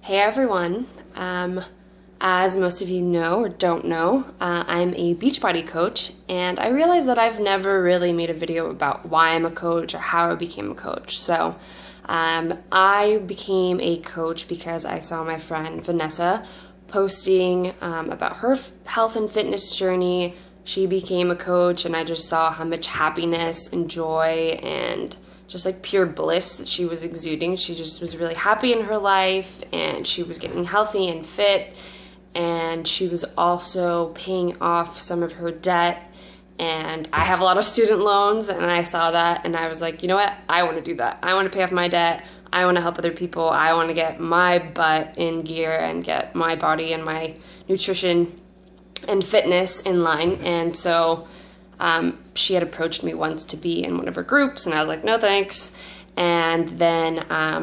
Hey everyone, as most of you know or don't know, I'm a Beachbody coach, and I realized that I've never really made a video about why I'm a coach or how I became a coach. So I became a coach because I saw my friend Vanessa posting about her health and fitness journey. She became a coach, and I just saw how much happiness and joy and just like pure bliss that she was exuding. She just was really happy in her life, and she was getting healthy and fit, and she was also paying off some of her debt. And I have a lot of student loans, and I saw that and I was like, you know what, I want to do that. I want to pay off my debt. I want to help other people. I want to get my butt in gear and get my body and my nutrition and fitness in line. And so she had approached me once to be in one of her groups, and I was like, no thanks. And then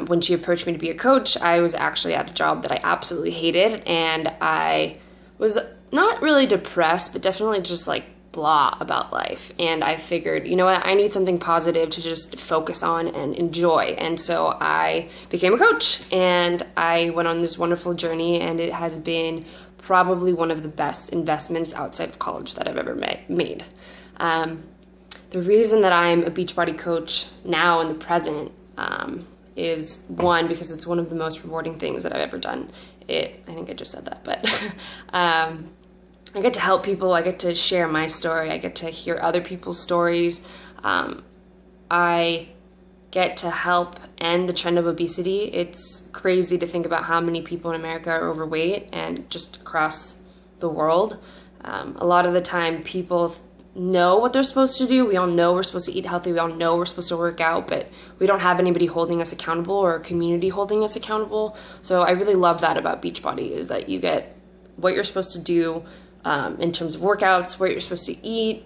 when she approached me to be a coach, I was actually at a job that I absolutely hated, and I was not really depressed, but definitely just like blah about life. And I figured, you know what, I need something positive to just focus on and enjoy. And so I became a coach, and I went on this wonderful journey, and it has been probably one of the best investments outside of college that I've ever made. The reason that I'm a Beachbody coach now in the present is one, because it's one of the most rewarding things that I've ever done. I think I just said that, but I get to help people. I get to share my story. I get to hear other people's stories. I get to help end the trend of obesity. It's crazy to think about how many people in America are overweight, and just across the world. A lot of the time people know what they're supposed to do. We all know we're supposed to eat healthy. We all know we're supposed to work out, but we don't have anybody holding us accountable or a community holding us accountable. So I really love that about Beachbody, is that you get what you're supposed to do in terms of workouts, what you're supposed to eat,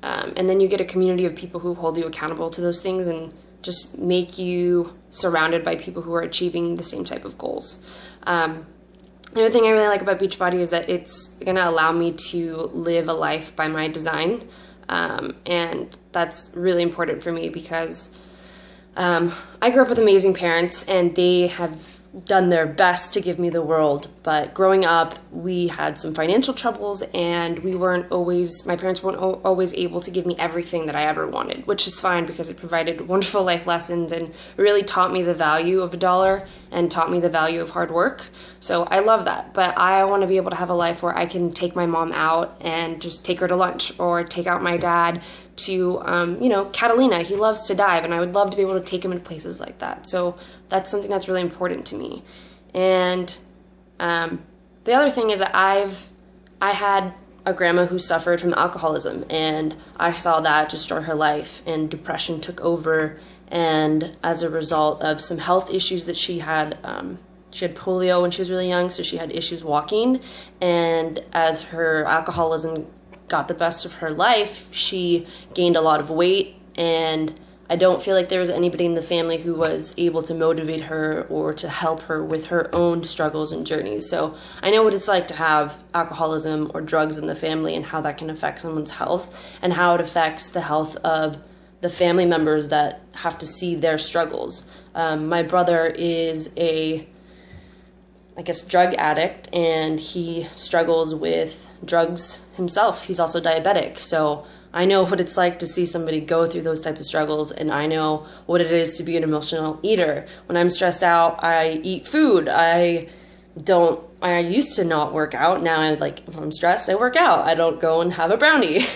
and then you get a community of people who hold you accountable to those things and just make you surrounded by people who are achieving the same type of goals. The other thing I really like about Beachbody is that it's going to allow me to live a life by my design, and that's really important for me because I grew up with amazing parents, and they have done their best to give me the world, but growing up we had some financial troubles, and my parents weren't always able to give me everything that I ever wanted, which is fine because it provided wonderful life lessons and really taught me the value of a dollar and taught me the value of hard work. So I love that, but I want to be able to have a life where I can take my mom out and just take her to lunch, or take out my dad to, Catalina. He loves to dive, and I would love to be able to take him into places like that. So that's something that's really important to me. And the other thing is that I had a grandma who suffered from alcoholism, and I saw that destroy her life, and depression took over. And as a result of some health issues that she had polio when she was really young, so she had issues walking. And as her alcoholism got the best of her life, she gained a lot of weight, and I don't feel like there was anybody in the family who was able to motivate her or to help her with her own struggles and journeys. So I know what it's like to have alcoholism or drugs in the family, and how that can affect someone's health, and how it affects the health of the family members that have to see their struggles. My brother is drug addict, and he struggles with drugs himself. He's also diabetic. So I know what it's like to see somebody go through those types of struggles, and I know what it is to be an emotional eater. When I'm stressed out, I eat food. I used to not work out. Now if I'm stressed, I work out. I don't go and have a brownie.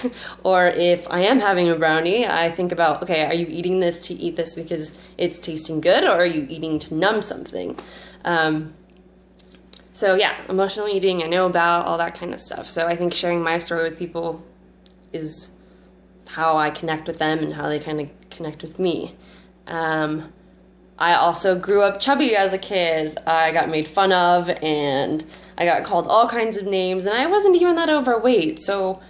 Or if I am having a brownie, I think about, okay, are you eating this to eat this because it's tasting good, or are you eating to numb something? So yeah, emotional eating, I know about all that kind of stuff. So I think sharing my story with people is how I connect with them and how they kind of connect with me. I also grew up chubby as a kid. I got made fun of, and I got called all kinds of names, and I wasn't even that overweight. So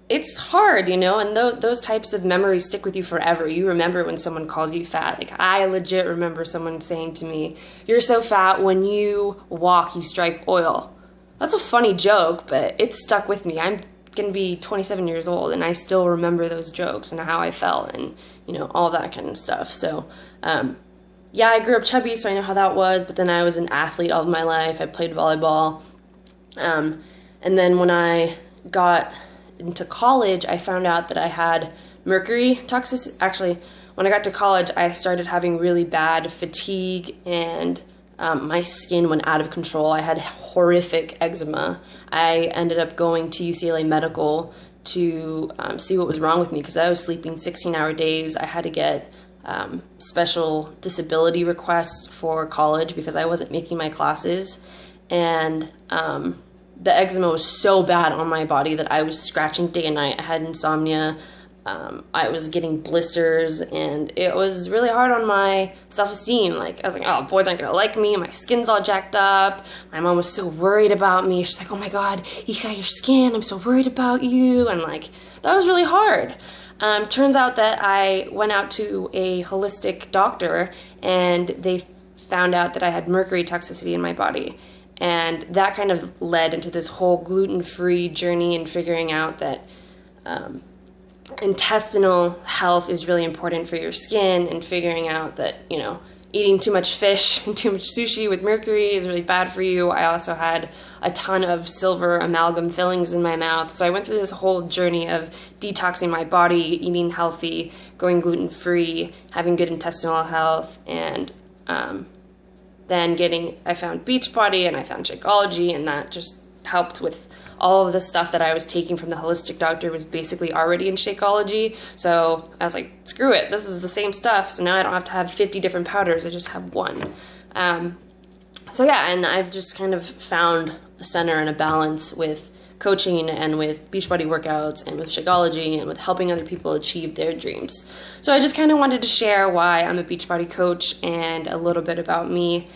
it's hard, and those types of memories stick with you forever. You remember when someone calls you fat. Like, I legit remember someone saying to me, "You're so fat, when you walk, you strike oil." That's a funny joke, but it stuck with me. I'm gonna be 27 years old, and I still remember those jokes and how I felt, and all that kind of stuff. So yeah, I grew up chubby, so I know how that was, but then I was an athlete all of my life. I played volleyball. And then when I got into college, I found out that I had Mercury toxicity. Actually, when I got to college, I started having really bad fatigue, and my skin went out of control. I had horrific eczema. I ended up going to UCLA Medical to see what was wrong with me, because I was sleeping 16-hour days. I had to get special disability requests for college because I wasn't making my classes, and the eczema was so bad on my body that I was scratching day and night. I had insomnia. I was getting blisters, and it was really hard on my self-esteem. Like, I was like, oh, boys aren't gonna like me. My skin's all jacked up. My mom was so worried about me. She's like, oh my God, you got your skin. I'm so worried about you. And like, that was really hard. Turns out that I went out to a holistic doctor, and they found out that I had mercury toxicity in my body. And that kind of led into this whole gluten-free journey and figuring out that intestinal health is really important for your skin, and figuring out that, you know, eating too much fish and too much sushi with mercury is really bad for you. I also had a ton of silver amalgam fillings in my mouth. So I went through this whole journey of detoxing my body, eating healthy, going gluten-free, having good intestinal health, and then I found Beachbody, and I found Shakeology, and that just helped with all of the stuff that I was taking from the holistic doctor was basically already in Shakeology. So I was like, screw it, this is the same stuff. So now I don't have to have 50 different powders, I just have one. So yeah, and I've just kind of found a center and a balance with coaching and with Beachbody workouts and with Shakeology and with helping other people achieve their dreams. So I just kind of wanted to share why I'm a Beachbody coach and a little bit about me.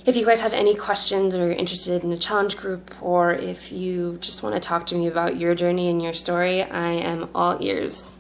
If you guys have any questions, or you're interested in a challenge group, or if you just want to talk to me about your journey and your story, I am all ears.